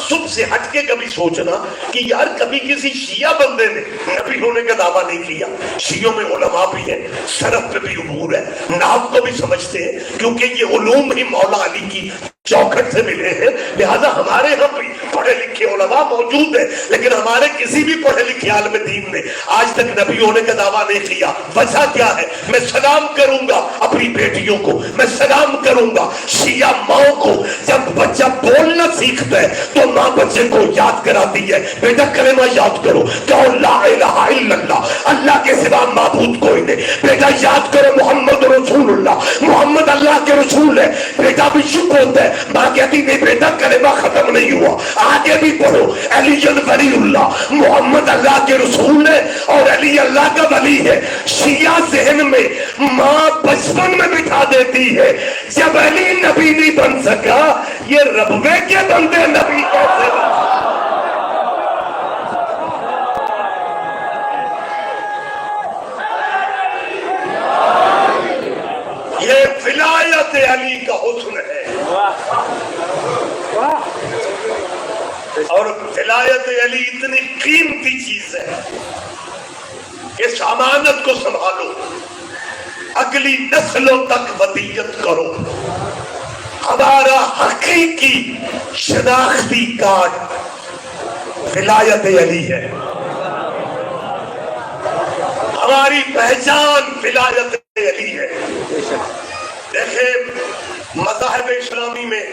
تعصب سے ہٹ کے کبھی سوچنا کہ یار کبھی کسی شیعہ بندے نے نبی ہونے کا دعویٰ نہیں کیا. شیعوں میں علماء بھی ہیں, سرف پہ بھی عبور ہے, نحو کو بھی سمجھتے ہیں, کیونکہ یہ علوم ہی مولا علی کی چوکھٹ سے ملے ہیں. لہذا ہمارے ہم بھی پڑھے لکھے علماء موجود ہیں, لیکن ہمارے کسی بھی پڑھے لکھے عالم دین نے آج تک نبی ہونے کا دعویٰ نہیں کیا. وجہ کیا ہے؟ میں سلام کروں گا اپنی بیٹیوں کو, میں سلام کروں گا شیعہ ماں کو. جب بچہ بولنا سیکھتا ہے تو ماں بچے کو یاد کراتی ہے, بیٹا کلمہ یاد کرو, کہو لا الہ الا اللہ, اللہ کے سوا معبود کوئی نہیں. بیٹا یاد کرو محمد رسول اللہ, محمد اللہ کے رسول ہے. بیٹا بھی شکر ہوتا ہے, ماں کہتی نہیں بیٹا کلمہ ختم نہیں ہوا, آگے بھی پڑھو. علی ولی اللہ, محمد اللہ کے رسول ہے اور علی اللہ کا ولی ہے. شیعہ ذہن میں ماں بچپن میں بٹھا دیتی ہے جب علی نبی نہیں بن سکا یہ ربوے کے بندے نبی کیسے بن. یہ ولایت علی کا حسن ہے, اور ولایت علی اتنی قیمتی چیز ہے, اس امانت کو سنبھالو, اگلی نسلوں تک ودیت کرو. ہمارا حقیقی شناختی کارڈ ولایت علی ہے, ہماری پہچان ولایت علی ہے. دیکھیں مذاہب اسلامی میں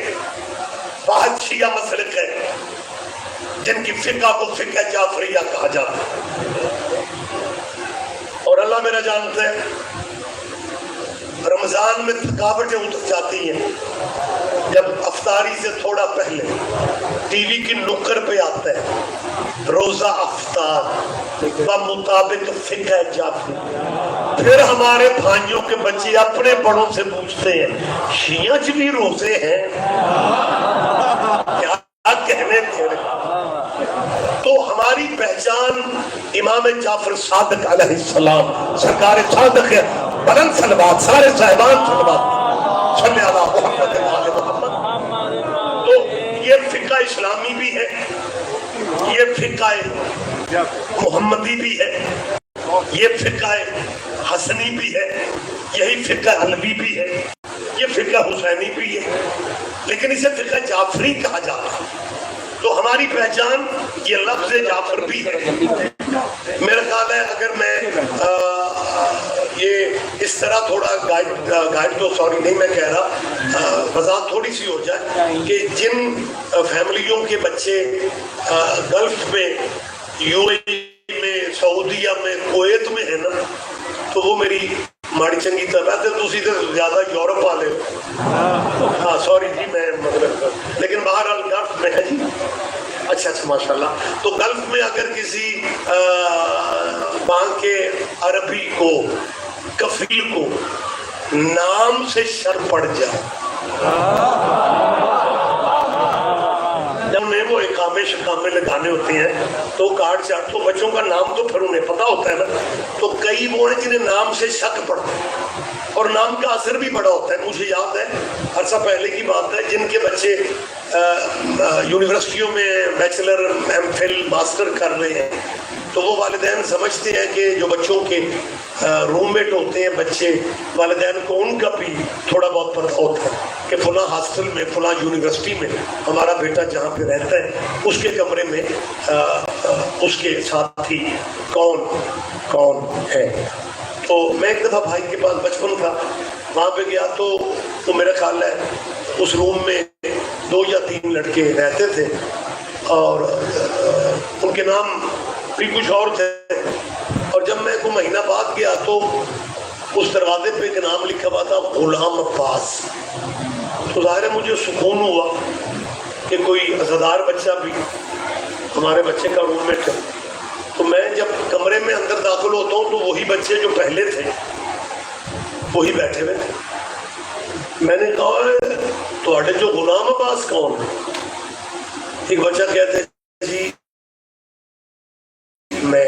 بہت شیعہ مسلک ہے جن کی فقہ کو فقہ جعفریہ کہا جاتا ہے, اور اللہ میرا جانتا ہے رمضان میں تھکاوٹیں اتر جاتی ہیں جب افطاری سے تھوڑا پہلے ٹی وی کی نکر پہ آتا ہے روزہ افطار بمطابق فقہ جعفری. پھر ہمارے بھائیوں کے بچے اپنے بڑوں سے پوچھتے ہیں شیعہ چ بھی روزے ہیں, کیا کہنے تیرے. تو ہماری پہچان امام جعفر صادق علیہ السلام سرکار صادق ہے, بلند صلوات سارے صاحبان صلوات صلی اللہ محمد علی محمد. تو یہ فقہ اسلامی بھی ہے, یہ فقہ محمدی بھی ہے, یہ فقہ حسنی بھی ہے, یہی فقہ علوی بھی ہے, یہ فقہ حسینی بھی ہے, لیکن اسے فقہ جعفری کہا جاتا ہے. تو ہماری پہچان یہ لفظ جعفر بھی ہے. میرا خیال ہے اگر میں یہ اس طرح تھوڑا گائیڈ تو سوری نہیں میں کہہ رہا, وضاحت تھوڑی سی ہو جائے کہ جن فیملیوں کے بچے گلف میں, یو اے میں, سعودیہ میں, کویت میں ہے نا, تو وہ میری ماڑی چنگی طرح ہے. تو زیادہ یورپ والے ہاں سوری جی میں مطلب, لیکن بہرحال گلف میں ہے جی. اچھا ماشاءاللہ. تو گلف میں اگر کسی بانک عربی کو کفیل کو نام سے شر پڑ جائے, جب انہیں وہ اقامے شقامے لگانے ہوتے ہیں تو کارڈ چارٹ, تو بچوں کا نام تو پھر انہیں پتا ہوتا ہے نا, تو کئی وہ ہیں جنہیں نام سے شک پڑتا ہے اور نام کا اثر بھی بڑا ہوتا ہے. مجھے یاد ہے عرصہ پہلے کی بات ہے, جن کے بچے یونیورسٹیوں میں بیچلر ایم فل ماسٹر کر رہے ہیں تو وہ والدین سمجھتے ہیں کہ جو بچوں کے روم میٹ ہوتے ہیں بچے, والدین کو ان کا بھی تھوڑا بہت پتہ ہوتا ہے کہ فلاں ہاسٹل میں فلاں یونیورسٹی میں ہمارا بیٹا جہاں پہ رہتا ہے اس کے کمرے میں اس کے ساتھی کون کون ہے. تو میں ایک دفعہ بھائی کے پاس بچپن تھا, وہاں پہ گیا تو میرا خیال ہے اس روم میں 2 یا 3 لڑکے رہتے تھے اور ان کے نام بھی کچھ اور تھے. اور جب میں کوئی مہینہ بعد گیا تو اس دروازے پہ ایک نام لکھا ہوا تھا غلام عباس. تو ظاہر ہے مجھے سکون ہوا کہ کوئی عزادار بچہ بھی ہمارے بچے کا روم میٹ ہے. تو میں جب کمرے میں اندر داخل ہوتا ہوں تو وہی بچے جو پہلے تھے وہی بیٹھے ہوئے تھے. میں نے کہا تو جو غلام عباس کون ہے؟ ایک بچہ کہتے جی میں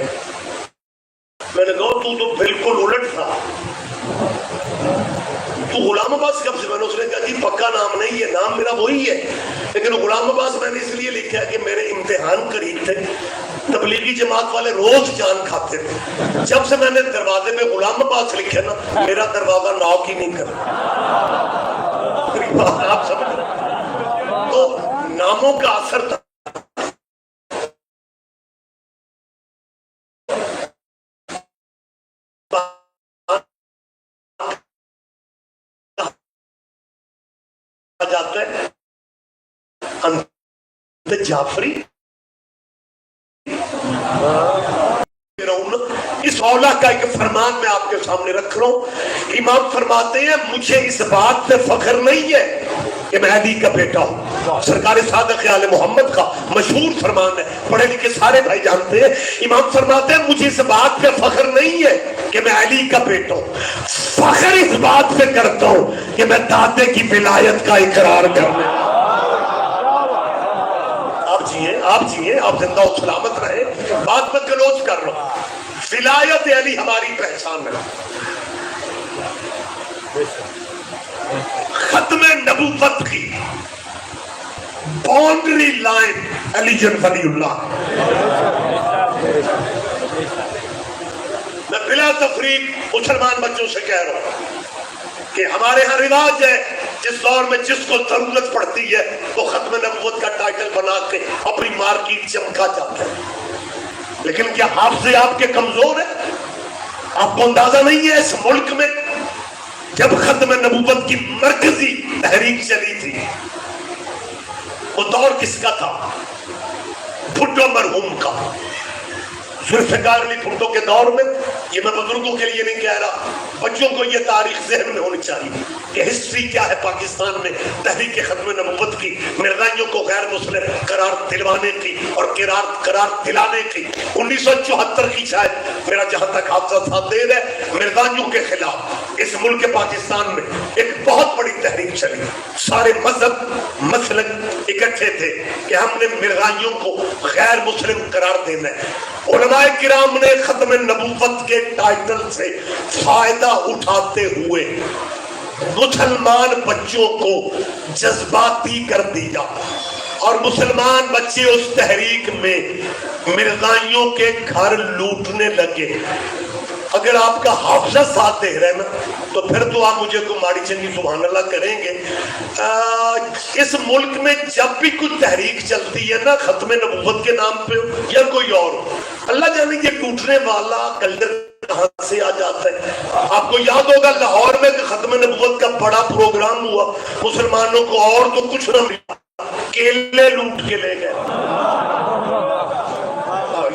نے کہا تو بالکل الٹ تھا, تو غلام عباس کب سے؟ میں نے اس نے کہا جی پکا نام نہیں ہے, نام میرا وہی ہے لیکن غلام عباس میں نے اس لیے لکھا ہے کہ میرے امتحان قریب تھے، تبلیغی جماعت والے روز جان کھاتے تھے، جب سے میں نے دروازے میں غلام عباس لکھا نا میرا دروازہ ناک ہی نہیں کرتا۔ آپ سمجھ تو ناموں کا اثر تھا۔ جاتا ہے انت جعفری اس اولا کا ایک فرمان میں آپ کے سامنے رکھ رہا ہوں۔ امام فرماتے ہیں مجھے اس بات پہ فخر نہیں ہے کہ میں علی کا بیٹا ہوں۔ سرکار صادق آل محمد کا مشہور فرمان ہے، پڑھے لکھے سارے بھائی جانتے ہیں۔ امام فرماتے ہیں مجھے اس بات پہ فخر نہیں ہے کہ میں علی کا بیٹا ہوں، فخر اس بات پہ کرتا ہوں کہ میں دادے کی ولایت کا اقرار کرنے۔ آپ جیئے، آپ زندہ و سلامت رہے، بات میں کلوز کر رہا ہوں۔ ولایت علی ہماری پہچان ہے، ختم نبوت کی باؤنڈری لائن علی جن ولی اللہ۔ میں بلا تفریق مسلمان بچوں سے کہہ رہا ہوں کہ ہمارے ہاں رواج ہے جس دور میں جس کو ضرورت پڑتی ہے وہ ختم نبوت کا ٹائٹل بنا کے اپنی مارکیٹ چمکا جاتا ہے، لیکن کیا حافظے آپ کے کمزور ہیں؟ آپ کو اندازہ نہیں ہے اس ملک میں جب ختم نبوت کی مرکزی تحریک چلی تھی وہ دور کس کا تھا؟ بھٹو مرحوم کا۔ ذوالفقار علی بھٹو کے دور میں، یہ میں بزرگوں کے لیے نہیں کہہ رہا، بچوں کو یہ تاریخ ذہن میں ہونی چاہیے کہ ہسٹری کیا ہے پاکستان میں تحریک ختم نبوت کی، مرزائیوں کو غیر مسلم قرار دلوانے کی اور قرار دلانے کی۔ 1974 کی شاید میرا جہاں تک حادثہ ساتھ دے ہے، مرزائیوں کے خلاف اس ملک پاکستان میں ایک بہت بڑی تحریک چلی، سارے مذہب مسلک اکٹھے تھے کہ ہم نے مرزائیوں کو غیر مسلم قرار دینا ہے۔ علماء کرام نے ختم نبوت کے ٹائٹل سے فائدہ اٹھاتے ہوئے مسلمان بچوں کو جذباتی کر دیا اور مسلمان بچے اس تحریک میں مرزائیوں کے گھر لوٹنے لگے۔ اگر آپ کا حافظہ ساتھ دے رہے نا تو پھر تو آپ مجھے کو ماڑی چنگی سبحان اللہ کریں گے۔ اس ملک میں جب بھی کوئی تحریک چلتی ہے نا ختم نبوت کے نام پہ یا کوئی اور، اللہ جانے یہ ٹوٹنے والا کلچر کہاں سے آ جاتا ہے۔ آپ کو یاد ہوگا لاہور میں ختم نبوت کا بڑا پروگرام ہوا، مسلمانوں کو اور تو کچھ نہ ملا، کیلے لوٹ کے لے گئے۔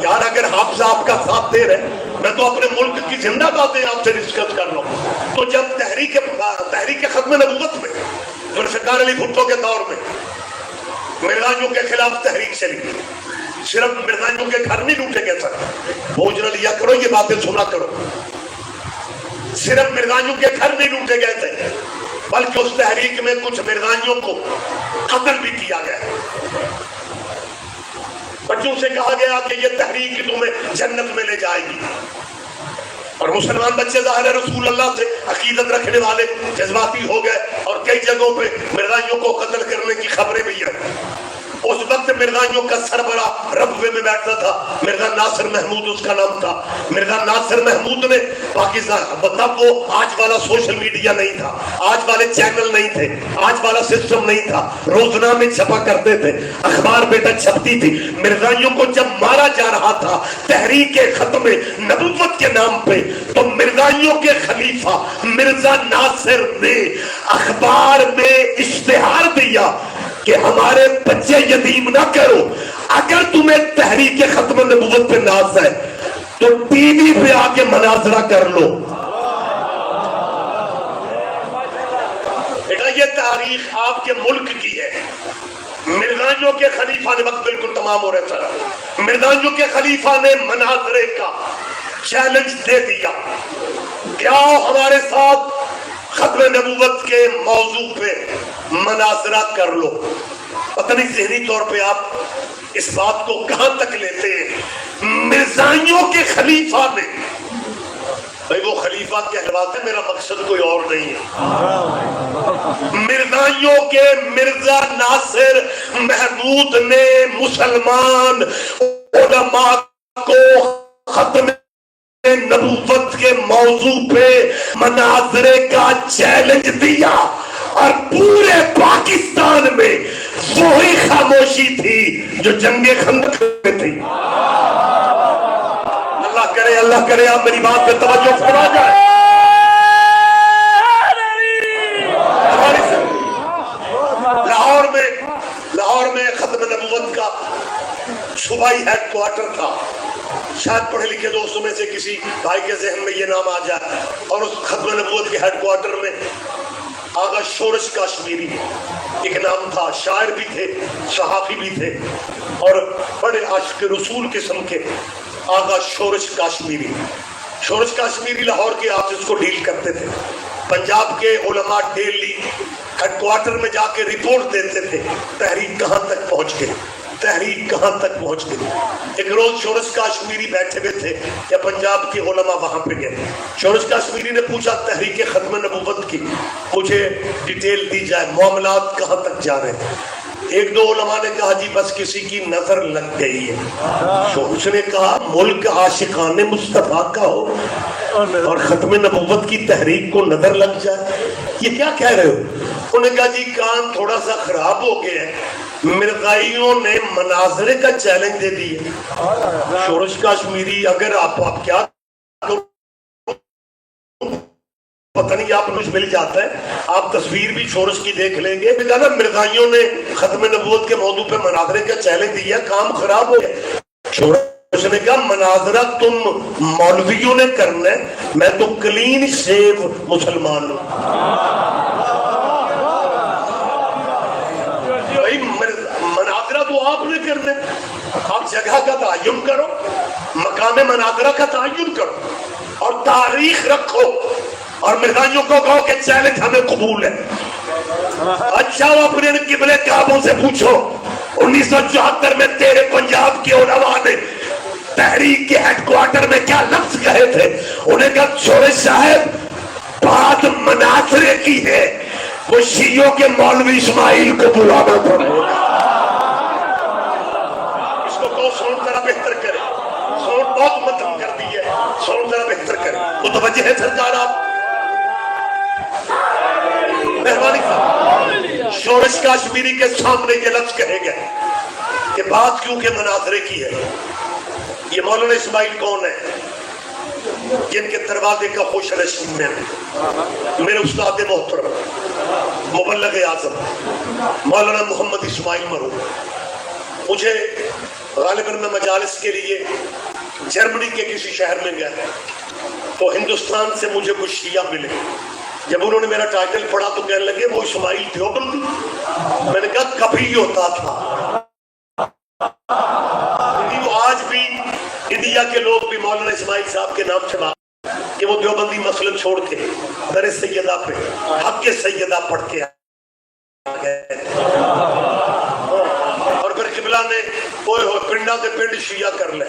یار اگر حافظ آپ کا ساتھ دے رہے، میں تو اپنے ملک کی زندہ باتیں آپ سے ڈسکس کر رہا ہوں۔ تو جب تحریک ختم نبوت میں ذوالفقار علی بھٹو کے دور میں مرزائیوں کے خلاف تحریک چلی، صرف مرزائیوں کے گھر نہیں لوٹے گئے سر، بوجھ نہ لیا کرو، یہ باتیں سنا کرو، صرف مرزائیوں کے گھر نہیں لوٹے گئے تھے بلکہ اس تحریک میں کچھ مرزائیوں کو قتل بھی کیا گیا۔ بچوں سے کہا گیا کہ یہ تحریک تمہیں جنت میں لے جائے گی، اور مسلمان بچے ظاہر رسول اللہ سے عقیدت رکھنے والے جذباتی ہو گئے اور کئی جگہوں پہ مرزائیوں کو قتل کرنے کی خبریں بھی ہیں۔ اس وقت مرزائیوں کا سربراہ ربوے میں بیٹھتا تھا، مرزا ناصر محمود اس کا نام تھا۔ مرزا ناصر محمود نے پاکستان، تب وہ آج والا سوشل میڈیا نہیں تھا، آج والے چینل نہیں تھے، آج والا سسٹم نہیں تھا، روزنامے میں چھپا کرتے تھے، اخبار بیٹا چھپتی تھی۔ مرزائیوں کو جب مارا جا رہا تھا تحریک ختم نبوت کے نام پہ تو مرزائیوں کے خلیفہ مرزا ناصر نے اخبار میں اشتہار دیا کہ ہمارے بچے یتیم نہ کرو، اگر تمہیں تحریک ختم نبوت پہ ناز ہے تو ٹی وی پہ آ کے مناظرہ کر لو۔ بیٹا یہ تاریخ آپ کے ملک کی ہے۔ مرزائیوں کے خلیفہ نے وقت بالکل تمام ہو رہا تھا، مرزائیوں کے خلیفہ نے مناظرے کا چیلنج دے دیا کہ آؤ ہمارے ساتھ ختم نبوت کے موضوع پہ مناظرہ کر لو۔ پتہ نہیں ذہنی طور پہ آپ اس بات کو کہاں تک لیتے ہیں۔ مرزائیوں کے خلیفہ نے بھائی وہ خلیفہ کہلواتے ہیں، میرا مقصد کوئی اور نہیں ہے۔ مرزائیوں کے مرزا ناصر محمود نے مسلمان علماء کو ختم نبوت کے موضوع پہ مناظرے کا چیلنج دیا، اور پورے پاکستان میں وہی خاموشی تھی جو جنگ خندق میں تھی۔ اللہ کرے آپ میری بات پہ توجہ فرما جائے۔ لاہور میں ختم نبوت کا صوبائی ہیڈ کوارٹر تھا۔ شاید پڑھے لکھے دوستوں میں سے کسی بھائی کے ذہن میں یہ نام آ جائے۔ اور اس ختم نبوت کے ہیڈ کوارٹر میں آغا شورش کاشمیری ایک نام تھا، شاعر بھی تھے، صحافی بھی تھے، اور بڑے عاشق رسول قسم کے آغا شورش کاشمیری۔ شورش کاشمیری لاہور کے آفس کو ڈیل کرتے تھے۔ پنجاب کے علماء ڈیلی ہیڈ کوارٹر میں جا کے رپورٹ دیتے تھے تحریک کہاں تک پہنچ گئی، تحریک کہاں تک پہنچ گئی۔ ایک روز شورش کاشمیری بیٹھے ہوئے تھے یا پنجاب کے علماء وہاں پہ گئے۔ شورش کاشمیری نے پوچھا تحریک ختم نبوت کی مجھے ڈیٹیل دی جائے، معاملات کہاں تک جا رہے ہیں؟ ایک دو علماء نے کہا جی بس کسی کی نظر لگ گئی ہے۔ شورش نے کہا ملک عاشقان مصطفیٰ کا ہو اور ختم نبوت کی تحریک کو نظر لگ جائے، یہ کیا کہہ رہے ہو؟ انہوں نے کہا جی کان تھوڑا سا خراب ہو گیا ہے، مرزائیوں نے مناظرے کا چیلنج دے دی۔ شورش کاشمیری اگر آپ کیا پتہ نہیں آپ مجھ مل جاتا ہے، آپ تصویر بھی شورش کی دیکھ لیں گے۔ مرزائیوں نے ختم نبوت کے موضوع پہ مناظرے کا چیلنج دیا، کام خراب ہو گیا۔ شورش نے کہا مناظرہ تم مولویوں نے کرنا ہے، میں تو کلین شیو مسلمان ہوں۔ مناظرہ تو آپ نے کرنا ہے، آپ جگہ کا تعین کرو، مقام مناظرہ کا تعین کرو اور تاریخ رکھو، اور مرزائیوں کو کہو کہ چیلنج ہمیں قبول ہے۔ اچھا وہ اپنے قبلے کعبوں سے پوچھو 1974 میں تیرے پنجاب کے علماء نے تحریک کے ہیڈ کوارٹر میں کیا لفظ کہے تھے؟ انہیں کہا شورش صاحب بات مناظرے کی ہے، وہ شیعوں کے مولوی اسماعیل کو بلانا پڑے گا۔ اس کو کہو سون ذرا بہتر کرے، سون بہت متم کر دی ہے، سون ذرا بہتر کرے۔ متوجہ ہے سرکار آپ؟ مہربانی صاحب شورش کاشمیری کے سامنے یہ لفظ کہے گئے کہ بات کیوں کہ مناظرے کی ہے۔ یہ مولانا اسماعیل کون ہے؟ جن کے دروازے کا خوش نشین میں میرے استاد محترم مبلغ اعظم مولانا محمد اسماعیل مرحوم۔ مجھے غالباً میں مجالس کے لیے جرمنی کے کسی شہر میں گیا تو ہندوستان سے مجھے کچھ شیعہ ملے۔ جب انہوں نے میرا ٹائٹل پڑھا تو کہنے لگے وہ اسماعیل دیوبندی۔ میں نے کہا کبھی ہوتا تھا، آج بھی انڈیا کے لوگ بھی مولانا اسماعیل صاحب کے نام سے بات کہ وہ دیوبندی مسلک چھوڑ کے در سیدہ پہ حق سیدہ پڑھ کے آگئے، اور پھر قبلہ نے ہوئے پنڈا سے پنڈ شیعہ کر لے۔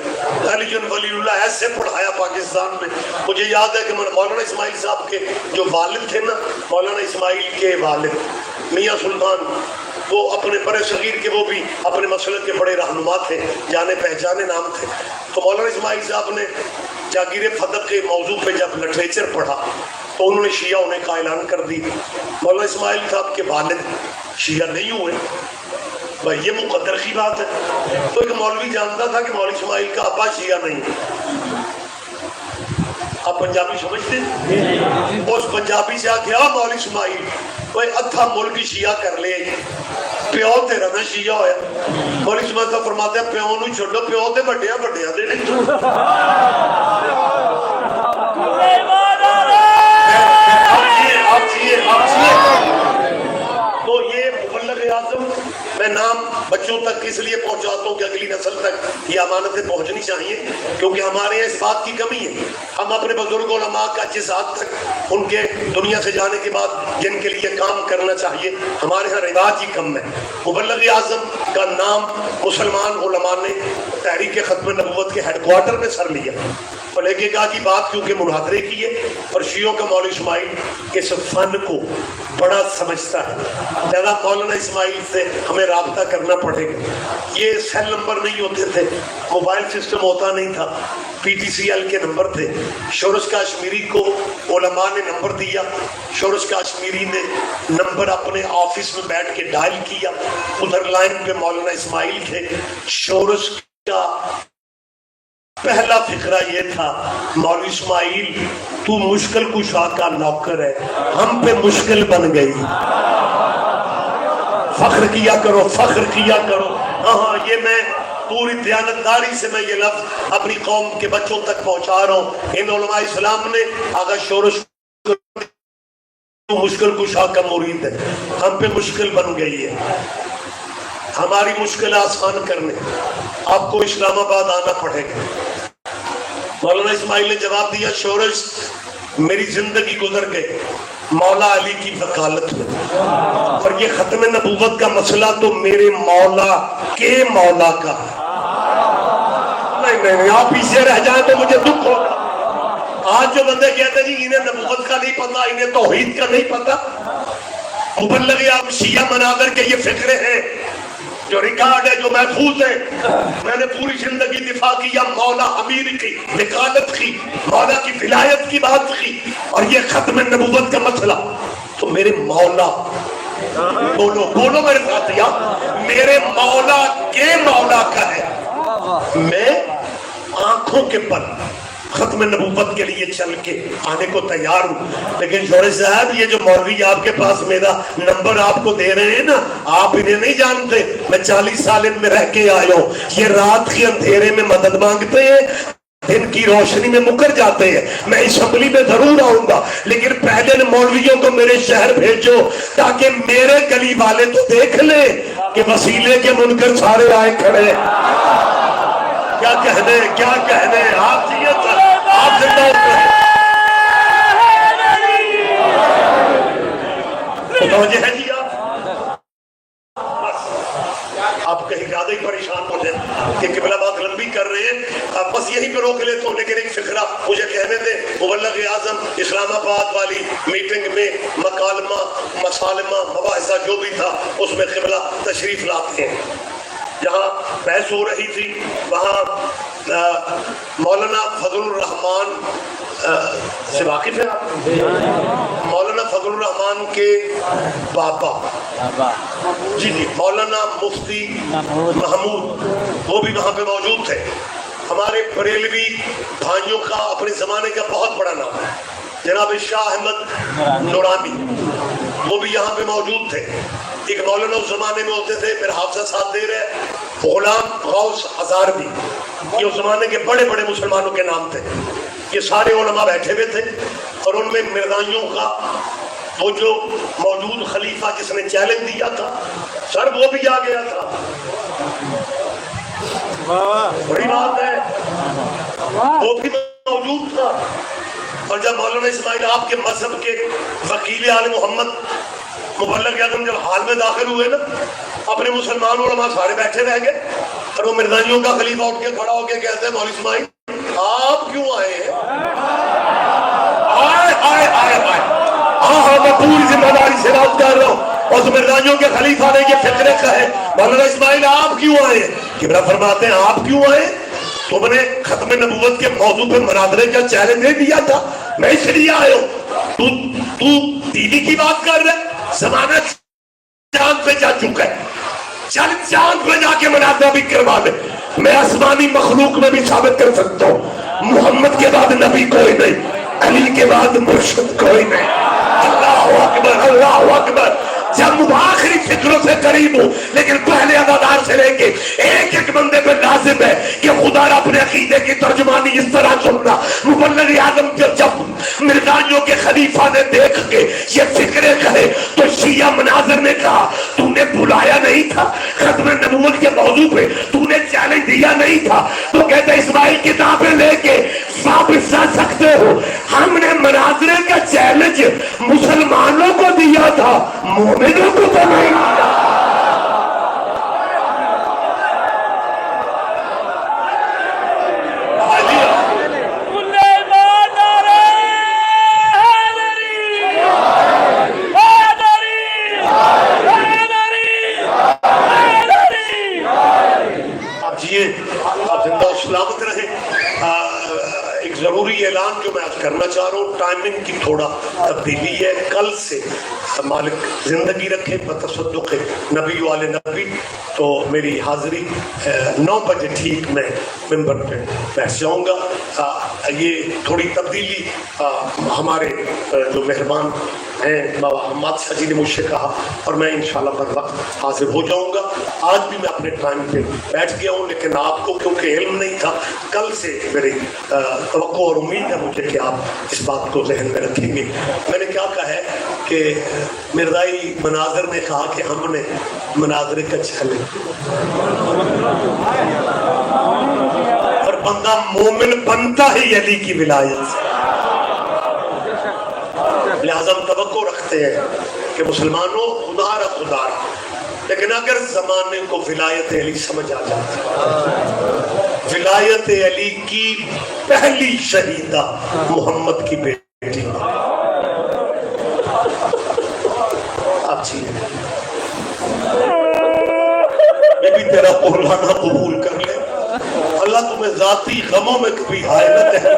علی جن ولی اللہ ایسے پڑھایا پاکستان میں۔ مجھے یاد ہے کہ مولانا اسماعیل صاحب کے جو والد تھے نا، مولانا اسماعیل کے والد میاں سلطان، وہ اپنے برے صغیر کے وہ بھی اپنے مسلک کے بڑے رہنما تھے، جانے پہچانے نام تھے۔ تو مولانا اسماعیل صاحب نے جاگیر فدق کے موضوع پہ جب لٹریچر پڑھا تو انہوں نے شیعہ ہونے کا اعلان کر دی۔ مولانا اسماعیل صاحب کے والد شیعہ نہیں ہوئے، بھائی یہ مقدر کی بات ہے۔ تو ایک مولوی جانتا تھا کہ مولانا اسماعیل کا ابا شیعہ نہیں ہے۔ آپ پنجابی سمجھتے ہیں؟ اس پنجابی سے آ گیا مولانا اسماعیل کوئی ادھا ملک شیعہ کر لے، پیو تیرا نہ شیعہ ہویا۔ مولانا اسماعیل صاحب فرماتے ہیں پیو نو چھوڑو، پیو تے بڑیا بڑیا دے نہیں۔ تو یہ مبلغ اعظم، میں نام بچوں تک اس لیے پہنچاتا ہوں کہ اگلی نسل تک یہ امانتیں پہنچنی چاہیے، کیونکہ ہمارے یہاں اس بات کی کمی ہے۔ ہم اپنے بزرگ علماء کا جس حد تک ان کے دنیا سے جانے کے بعد جن کے لیے کام کرنا چاہیے، ہمارے یہاں رواج ہی کم ہے۔ مبلغ اعظم کا نام مسلمان علماء نے تحریک ختم نبوت کے ہیڈ کوارٹر میں سر لیا، اور لے کے کہا کہ بات کیونکہ مناظرے کی ہے، اور شیعوں کا مولوی اسماعیل اس فن کو بڑا سمجھتا ہے، لہذا مولانا اسماعیل سے ہمیں رابطہ کرنا پڑے گا۔ یہ سیل نمبر نہیں ہوتے تھے، موبائل سسٹم ہوتا نہیں تھا، پی ٹی سی ایل کے نمبر تھے۔ شورش کاشمیری کو علماء نے نمبر دیا، شورش کاشمیری نے نمبر اپنے آفس میں بیٹھ کے ڈائل کیا، ادھر لائن پہ مولانا اسماعیل تھے۔ شورش کا پہلا فقرہ یہ تھا، مولوی اسماعیل تو مشکل کشا کا نوکر ہے، ہم پہ مشکل بن گئی، فخر کیا کرو، فخر کیا کرو۔ ہاں یہ میں پوری دیانتداری سے میں یہ لفظ اپنی قوم کے بچوں تک پہنچا رہا ہوں۔ ان علماء اسلام نے آغا شورش مشکل کشا کا مرید ہے، ہم پہ مشکل بن گئی ہے، ہماری مشکل آسان کرنے آپ کو اسلام آباد آنا پڑے گا۔ مولانا اسماعیل نے جواب دیا، شورش میری زندگی گزر گئی مولا علی کی وکالت میں، اور یہ ختم نبوت کا مسئلہ تو میرے مولا کے مولا کا۔ نہیں آپ پیچھے رہ جائیں تو مجھے دکھ ہوگا۔ آج جو بندے کہتے ہیں جی انہیں نبوت کا نہیں پتا، انہیں توحید کا نہیں پتا، مبلغ آپ شیعہ مناظر کے یہ فکرے ہیں جو ریکارڈ ہے، جو محفوظ ہے۔ میں نے پوری زندگی دفاع کیا مولا امیر کی وکالت کی، مولا کی ولایت کی بات کی، اور یہ ختم نبوت کا مسئلہ تو میرے مولا، بولو بولو میرے ساتھیا، میرے مولا کے مولا کا ہے۔ میں آنکھوں کے بل ختم نبوت کے لیے چل کے آنے کو تیار ہوں، لیکن شورش صاحب یہ جو مولوی آپ کے پاس میرا نمبر آپ کو دے رہے ہیں نا، آپ انہیں نہیں جانتے، میں 40 سال ان میں رہ کے آیا ہوں، یہ رات کے اندھیرے میں مدد مانگتے ہیں، دن کی روشنی میں مکر جاتے ہیں۔ میں اسمبلی میں ضرور آؤں گا، لیکن پہلے مولویوں کو میرے شہر بھیجو تاکہ میرے گلی والے تو دیکھ لیں کہ وسیلے کے منکر سارے آئے کھڑے۔ کیا کہنے، کیا کہنے، آپ چاہیے آپ زندہ ہوتے ہیں۔ متوجہ ہے جی آپ کہیں زیادہ ہی پریشان ہو جائیں کہ قبلہ بات لمبی کر رہے ہیں، بس یہیں پہ روک لیتا ہوں، لیکن ایک فقرہ مجھے کہنے دیں۔ مبلغ اعظم اسلام آباد والی میٹنگ میں مکالمہ، مسالمہ، مباحثہ جو بھی تھا اس میں قبلہ تشریف لاتے ہیں۔ جہاں بحث ہو رہی تھی وہاں مولانا فضل الرحمان سے واقف ہے آپ؟ مولانا فضل الرحمان کے بابا جی مولانا مفتی محمود وہ بھی وہاں پہ موجود تھے۔ ہمارے بریلوی بھائیوں کا اپنے زمانے کا بہت بڑا نام ہے جناب شاہ احمد نورانی، وہ بھی یہاں پہ موجود تھے۔ ایک مولانا اس زمانے میں ہوتے تھے، میرا حافظہ ساتھ دے رہے، غلام غوث ہزاروی، یہ اس زمانے کے بڑے بڑے مسلمانوں کے نام تھے۔ یہ سارے علماء بیٹھے ہوئے تھے، اور ان میں مرزائیوں کا وہ جو موجود خلیفہ جس نے چیلنج دیا تھا سر وہ بھی آ گیا تھا۔ بڑی بات ہے، وہ بھی موجود تھا۔ اور جب مولانا اسماعیل آپ کے مذہب کے وکیل آل محمد مبلغ اعظم جب حال میں داخل ہوئے نا، اپنے مسلمان علماء سارے بیٹھے رہ گئے، اور وہ مرزائیوں کا خلیفہ اٹھ کے کھڑا ہو کے کہتے ہیں مولوی اسماعیل آپ کیوں آئے ہیں؟ آئے آئے آئے آئے ہاں میں پوری ذمہ داری سے بات کر رہا ہوں، اور مرزائیوں کے خلیفہ نے یہ فکرے کہے مولانا اسماعیل آپ کیوں آئے ہیں؟ قبلہ فرماتے ہیں آپ کیوں آئے؟ تم نے ختم نبوت کے موضوع پہ مناظرے کا چیلنج نہیں دیا تھا، میں اس لیے آیا ہوں۔ تو دیدی کی بات کر رہے، زمانہ چاند پہ جا چکا ہے، چل چاند پہ جا کے مناظرہ بھی کروا لے۔ میں آسمانی مخلوق میں بھی ثابت کر سکتا ہوں محمد کے بعد نبی کوئی نہیں، علی کے بعد مرشد کوئی نہیں۔ اللہ اکبر، اللہ اکبر۔ جب آخری فکروں سے قریب ہوں، لیکن پہلے ادادار سے لے کے ایک ایک بندے پہ لازم ہے کہ خدا اپنے عقیدے کی ترجمانی اس طرح سننا۔ مبلغ اعظم جب مرزائیوں مسلمانوں کے خلیفہ نے دیکھ کے یہ فکرے کہے تو شیعہ مناظر نے کہا تو نے بلایا نہیں تھا ختم نبوت کے موضوع پہ, تو نے چیلنج دیا نہیں تھا, تو کہتے اسماعیل کتابیں لے کے واپس جا سکتے ہو. ہم نے مناظرے کا چیلنج مسلمانوں کو دیا تھا, مومنوں کو تو نہیں دیا. آپ زندہ و سلامت رہیں. ایک ضروری اعلان جو میں آج کرنا چاہ رہا ہوں, ٹائمنگ کی تھوڑا تبدیلی ہے. کل سے مالک زندگی رکھے بتصدق نبی والے نبی, تو میری حاضری 9 بجے ٹھیک میں ممبر پہ بیٹھ جاؤں گا. یہ تھوڑی تبدیلی ہمارے جو مہربان ہیں بابا حماد شاہ جی نے مجھ سے کہا, اور میں انشاءاللہ بر وقت حاضر ہو جاؤں گا. آج بھی میں اپنے ٹائم پہ بیٹھ گیا ہوں, لیکن آپ کو کیونکہ علم نہیں تھا, کل سے میری توقع اور امید ہے مجھے کہ آپ اس بات کو ذہن میں رکھیں گے. میں نے کیا کہا ہے کہ مرزائی مناظر نے کہا کہ ہم نے مناظرے کا چیلنج, اور بندہ مومن بنتا ہی علی کی ولایت سے. لہذا ہم توقع رکھتے ہیں کہ مسلمانوں خدا را خدا را, لیکن اگر زمانے کو ولایت علی سمجھ آ جاتی, ولایت علی کی پہلی شہیدہ محمد کی بیٹی آپ چیئے میں بھی تیرا قربانہ قبول کر لے. اللہ تمہیں ذاتی غموں میں کبھی حائلت ہے.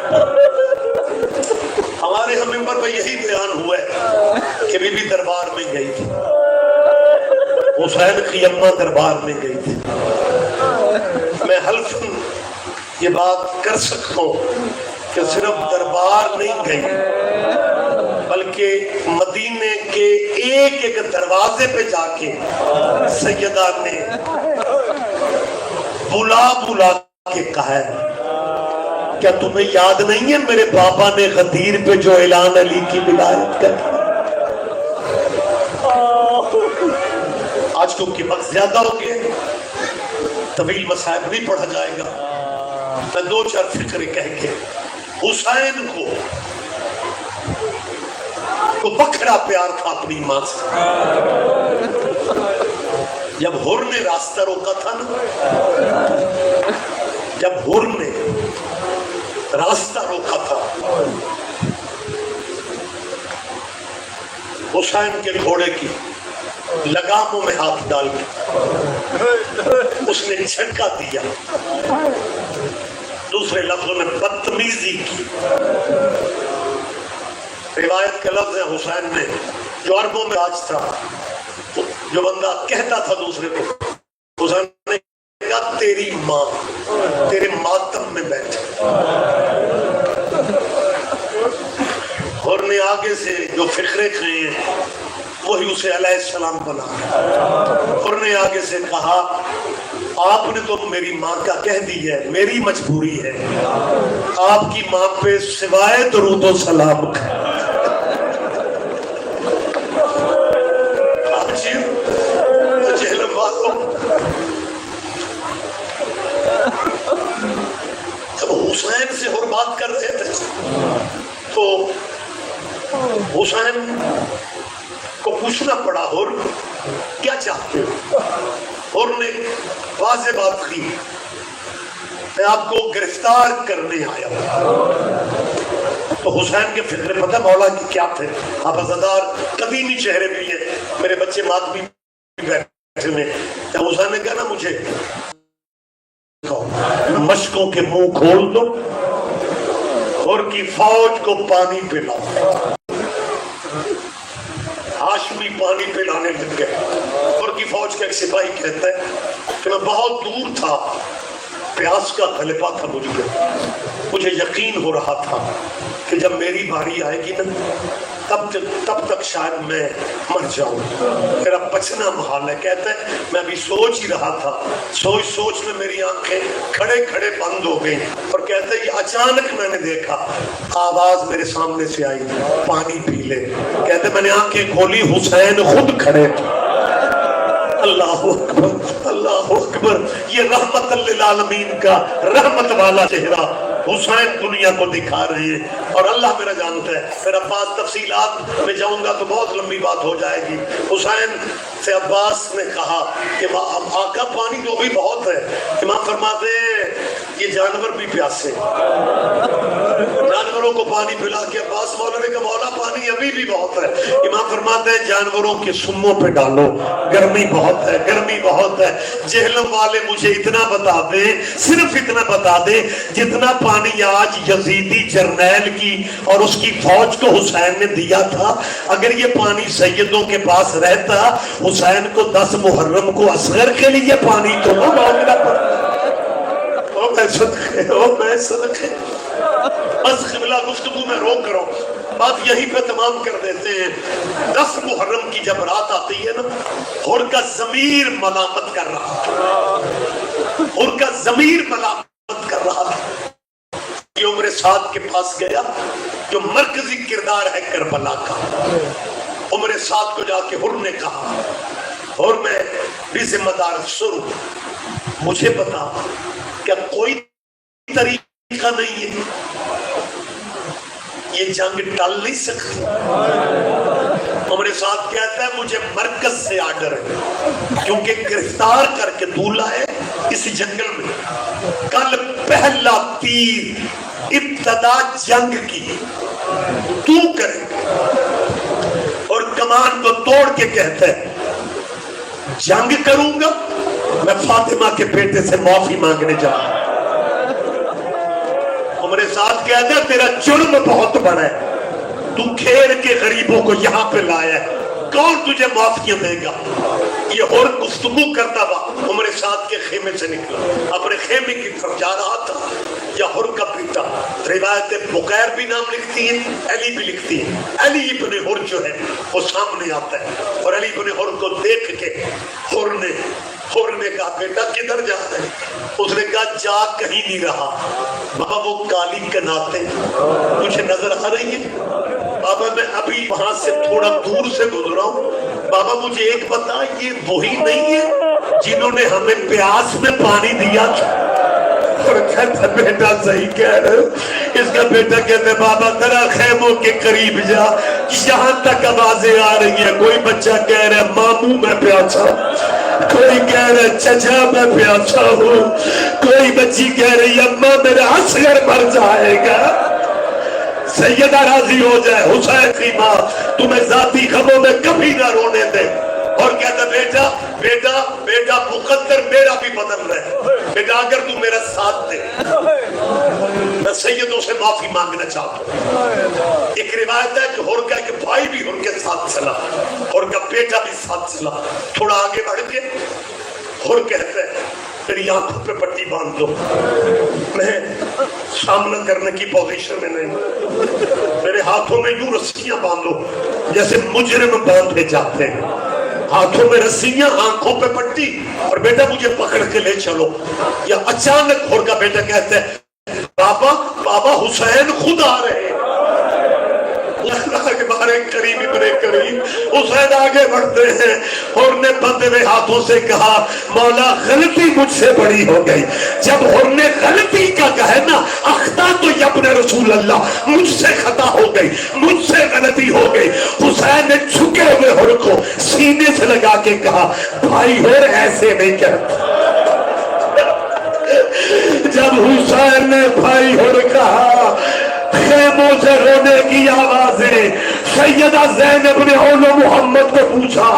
ہمارے ہم ممبر پہ یہی بیان ہوا ہے کہ بی بی دربار میں گئی تھی, حسین کی اماں دربار میں گئی تھی. میں حلفاً یہ بات کر سکتا ہوں کہ صرف دربار نہیں گئی, بلکہ مدینے کے ایک ایک دروازے پہ جا کے سیدہ نے بلا بلا کے کہا ہے, کیا تمہیں یاد نہیں ہے میرے بابا نے غدیر پہ جو اعلان علی کی ولایت کا کیا؟ آج کیونکہ وقت زیادہ ہو گئے, طویل مصائب نہیں پڑھا جائے گا. میں 2-4 فکرے کہہ کے حسین کو بکھرا پیار تھا اپنی ماں سے. جب حر نے راستہ روکا تھا نا, جب حر نے راستہ روکا تھا, حسین کے گھوڑے کی لگاموں میں ہاتھ ڈال کے اس نے جھٹکا دیا, دوسرے لفظوں میں بدتمیزی کی. روایت کے لفظ ہے حسین نے جو عربوں میں آج تھا, جو بندہ کہتا تھا دوسرے کو, حسین نے کہا تیری ماں تیرے ماتم میں بیٹھے. اور نے آگے سے جو فکرے کھائے ہیں وہی اسے علیہ السلام بنا. اور نے آگے سے کہا آپ نے تو میری ماں کا کہہ دی ہے, میری مجبوری ہے, آپ کی ماں پہ سوائے درود و سلام جب حسین سے اور بات کر رہے تھے تو حسین کو پوچھنا پڑا اور کیا چاہتے ہو. اور نے واضح بات کی, میں آپ کو گرفتار کرنے آیا ہوں. تو حسین کے فکر پتہ مولا کی کیا تھے, آپ عزادار قدیمی چہرے بھی ہیں, میرے بچے ماتمی بیٹھے میں. حسین نے کہا نا مجھے مشکوں کے منہ کھول دو اور کی فوج کو پانی پلاؤ. ہاشمی پانی پلانے لگ گئے. اور کی فوج کا ایک سپاہی کہتا ہے کہ میں بہت دور تھا, پیاس کا غلبہ تھا مجھ پہ. مجھے یقین ہو رہا تھا کہ جب میری باری آئے گی نا تب تک شاید میں مر جاؤں، میرا بچنا محال ہے. کہتا ہے میں ابھی سوچ ہی رہا تھا، سوچ میں میری آنکھیں کھڑے کھڑے بند ہو گئی. اور کہتا ہے یہ اچانک میں نے دیکھا آواز میرے سامنے سے آئی، پانی پی لے. کہتے میں نے آنکھیں کھولی، حسین خود کھڑے تھے. اللہ اکبر اللہ اکبر. یہ رحمت للعالمین کا رحمت والا چہرہ حسین دنیا کو دکھا رہے ہیں. اور اللہ میرا جانتا ہے، پھر عباس تفصیلات میں جاؤں گا تو بہت لمبی بات ہو جائے گی. حسین سے عباس نے کہا کہ آقا پانی تو بھی بہت ہے. امام فرماتے ہیں یہ جانور بھی پیاسے، جانوروں کو پانی پلا کے عباس مولا نے کہا مولا پانی ابھی بھی بہت ہے. امام فرماتے ہیں جانوروں کے سموں پہ ڈالو، گرمی بہت ہے، گرمی بہت ہے. جہلم والے مجھے اتنا بتا دے، صرف اتنا بتا دے جتنا پانی آج یزیدی جرنیل کی اور اس کی فوج کو حسین نے دیا تھا، اگر یہ پانی سیدوں کے پاس رہتا حسین کو 10 محرم کو اصغر کے لیے پانی تو نہ مانگنا پڑتا. میں صدقے بس قبلہ گفتگو میں روک رہا ہوں، بات یہیں پہ تمام کر دیتے ہیں. 10 محرم کی جب رات آتی ہے نا، ہر کا ضمیر ملامت کر رہا تھا، ہر کا ضمیر ملامت کر رہا تھا. یہ عمر سعد کے پاس گیا جو مرکزی کردار ہے کربلا کا. عمر سعد کو جا کے ہر نے کہا، اور میں بھی ذمہ دار افسر ہوں، مجھے بتا کیا کوئی طریقہ نہیں ہے یہ جنگ ٹل نہیں سکتی. عمر سعد کہتا ہے مجھے مرکز سے آرڈر ہے، کیونکہ گرفتار کر کے دھولا ہے اس جنگل میں. کل پہلا تیر ابتدا جنگ کی تو کرے، اور کمان کو توڑ کے کہتا ہے جنگ کروں گا میں فاطمہ کے بیٹے سے معافی مانگنے جاؤں. عمر سعد کہتا ہے تیرا جرم بہت بڑا ہے، تو کھیر کے غریبوں کو یہاں پہ لایا ہے، کون تجھے معافیاں دے گا. یہ اور گفتگو کرتا ہوا عمر سعد کے خیمے سے نکلا، اپنے خیمے کی طرف جا رہا تھا. یا ہر کا بیٹا، روایت بقیر بھی نام لکھتی ہیں، علی بھی لکھتی ہیں. علی ابن ہر جو ہے وہ سامنے آتا ہے، اور علی ابن ہر کو دیکھ کے ہر نے کہا بیٹا کدھر جا رہے ہیں؟ اس نے کہا جا کہیں نہیں رہا بابا، وہ کالی کناتیں تجھے نظر آ رہی ہیں بابا، میں ابھی وہاں سے تھوڑا دور سے گزرا ہوں بابا، مجھے ایک بتا یہ وہی نہیں ہے جنہوں نے ہمیں پیاس میں پانی دیا تھا؟ اور کہتا بیٹا صحیح کہہ رہے ہو. اس کا بیٹا کہتے بابا ذرا خیموں کے قریب جا، یہاں تک آوازیں آ رہی ہیں. کوئی بچہ کہہ رہا ہے ماموں میں پیاسا، کوئی کہہ رہا ہے چچا میں پیاسا ہوں، کوئی بچی کہہ رہی ہے اماں میرا اصغر مر جائے گا. سیدہ راضی ہو جائے، حسین کی ماں تمہیں ذاتی غموں میں کبھی نہ رونے دے. اور کہتا بیٹا بیٹا بیٹا مقدر میرا بھی بدل رہے بیٹا، اگر تو میرا ساتھ دے میں سیدوں سے معافی مانگنا چاہتا ہوں. ایک روایت ہے کہ ہر کا ایک بھائی بھی ہر کے ساتھ چلا، ہر کا بیٹا بھی ساتھ چلا. تھوڑا آگے بڑھ کے ہر کہتے ہیں میری آنکھوں پہ پٹی باندھ دو، میں سامنا کرنے کی پوزیشن میں نہیں، میرے ہاتھوں میں یوں رسیاں باندھو جیسے مجرم باندھے جاتے ہیں، ہاتھوں میں رسیاں آنکھوں پہ پٹی، اور بیٹا مجھے پکڑ کے لے چلو. یا اچانک ہر کا بیٹا کہتا ہے بابا بابا حسین خود آ رہے ہیں. اللہ کے بارے کریم ابن کریم حسین آگے بڑھتے ہیں، اور نے بندے ہوئے ہاتھوں سے کہا مولا غلطی مجھ سے بڑی ہو گئی. جب ہر نے غلطی کا کہا نا اخطا تو ابن رسول اللہ، مجھ سے خطا ہو گئی، مجھ سے غلطی ہو گئی. حسین نے جھکے ہوئے ہر کو سینے سے لگا کے کہا بھائی ہر ایسے نہیں کرتا. جب حسین نے بھائی ہر کہا خیموں سے رونے کی آوازیں. سیدہ زینب نے اول محمد کو پوچھا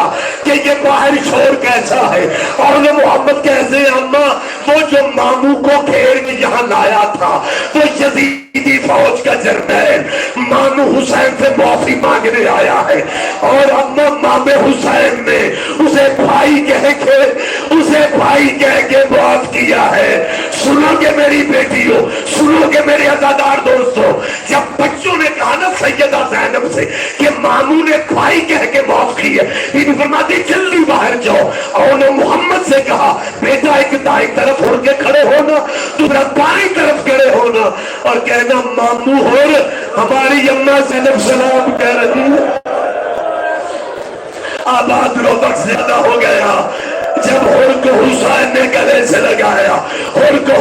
کہ یہ باہر شور کیسا ہے؟ اول محمد کہتے ہیں اماں وہ جو ماموں کو گھیر کے یہاں لایا تھا وہ یزیدی فوج کا جرنیل ماموں حسین سے معافی مانگنے آیا ہے، اور اماں مامے حسین نے اسے بھائی کہہ کے معاف کیا ہے. سنو میری بیٹی ہو. سنو کہ میرے عزادار دوستو، جب بچوں نے کہا نا سیدہ زینب سے کہ ماموں نے کھائی کہہ کے موت کی ہے، بی بی فرماتی جلدی باہر جاؤ. اور انہوں نے محمد سے کہا بیٹا ایک دائیں طرف ہو کے کھڑے ہونا، دوسرا بائیں طرف کھڑے ہونا اور کہنا ماموں ہو ہماری اماں زینب سلام کہہ رہی ہے. آباد رو وقت زیادہ ہو گیا جب ہر کو حسین نے گلے سے لگایا، ہر کو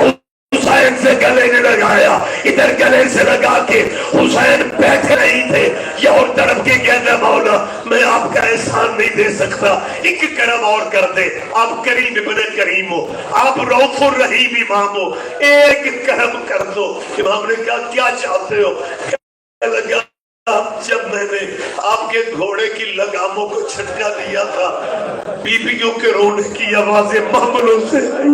حسین سے گلے نے لگایا، ادھر گلے سے لگا کے حسین بیٹھے نہیں تھے. یہ اور طرف کے کہنا مولا میں آپ کا احسان نہیں دے سکتا، ایک کرم اور کر دے. آپ کریم ابن کریم ہو، آپ رؤوف الرحیم امام ہو، ایک کرم کر دو. امام نے کہا کیا چاہتے ہو؟ کہنے لگا جب میں نے آپ کے گھوڑے کی لگاموں کو چھٹکا دیا تھا بیبیوں کے رونے کی آوازیں محملوں سے آئی.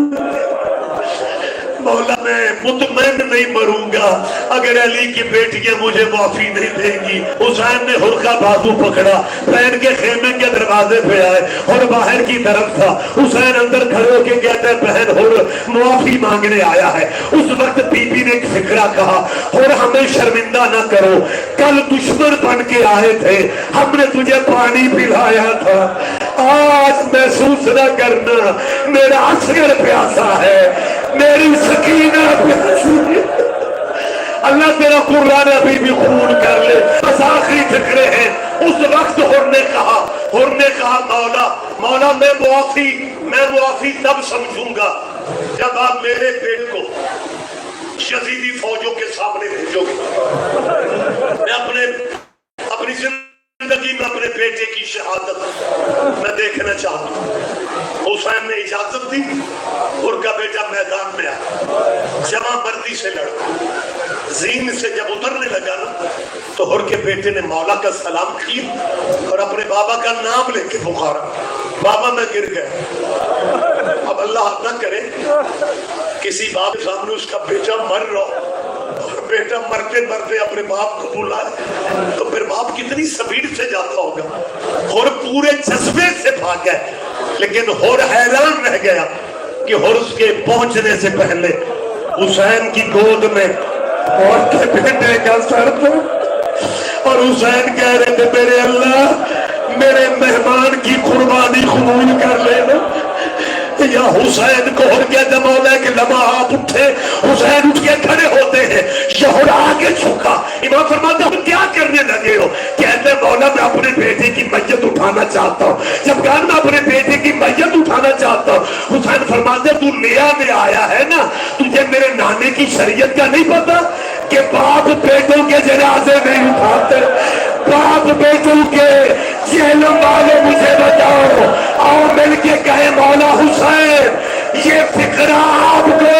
مولا میں مطمئن نہیں مروں گا اگر علی کی بیٹیاں مجھے معافی نہیں دیں گی. حسین نے ہر کا بازو پکڑا، پہن کے خیمے کے دروازے پہ آئے اور باہر کی طرف تھا. حسین اندر کھڑے ہو کے کہتے ہیں بہن ہر معافی مانگنے آیا ہے. اس وقت بی بی نے ایک فکرہ کہا اور ہمیں شرمندہ نہ کرو، کل دشمن بن کے آئے تھے، ہم نے تجھے پانی پلایا تھا، آج محسوس نہ کرنا میرا اصغر پیاسا ہے، میری سکینہ پیاسی ہے. اللہ تیرا قرآن ابھی بھی خون کر لے. بس آخری فکرے ہیں. اس وقت ہر نے کہا مولا میں معافی تب سمجھوں گا جب آپ میرے بیٹے کو یزیدی فوجوں کے سامنے بھیجو گے. میں اپنی زندگی میں اپنے بیٹے کی شہادت میں دیکھنا چاہتا ہوں. حسین نے اجازت دی، اور کا بیٹا میدان میں آیا، جمع مردی سے لڑا. زین سے جب اترنے لگا نا تو ہر کے بیٹے نے مولا کا سلام کیا اور اپنے بابا کا نام لے کے پکارا. بابا میں گر گیا. اب اللہ نہ کرے کسی باپ کے سامنے اس کا بیٹا مر رہا اور بیٹا مرتے مرتے اپنے باپ کو بلائے تو پھر باپ کتنی سپیڈ سے جاتا ہوگا. اور پورے جذبے سے بھاگ گئے، لیکن ہور حیران رہ گیا کہ ہور اس کے پہنچنے سے پہلے حسین کی گود میں اور کے بیٹے کا سر تھا اور حسین کہہ رہے تھے میرے اللہ میرے مہمان کی قربانی قبول کر لینا. یا حسین کو ہر کہتے مولا کہ لمحہ آپ اٹھے، حسین اٹھ کے کھڑے ہوتے ہیں، یہ آگے جھکا. امام فرماتے ہو کیا کرنے لگے ہو؟ کہتے مولا میں اپنے بیٹے کی میت اٹھانا چاہتا ہوں. جب کہا میں اپنے بیٹے کی میت اٹھانا چاہتا ہوں، حسین فرماتے تو لیا میں آیا ہے نا، تجھے میرے نانے کی شریعت کا نہیں پتا کہ باپ بیٹوں کے جنازے نہیں اٹھاتے؟ باپ بیٹوں کے جہنم والے مجھے بتاؤ، آؤ مل کے کہے مولا حسین یہ فکرہ آپ کو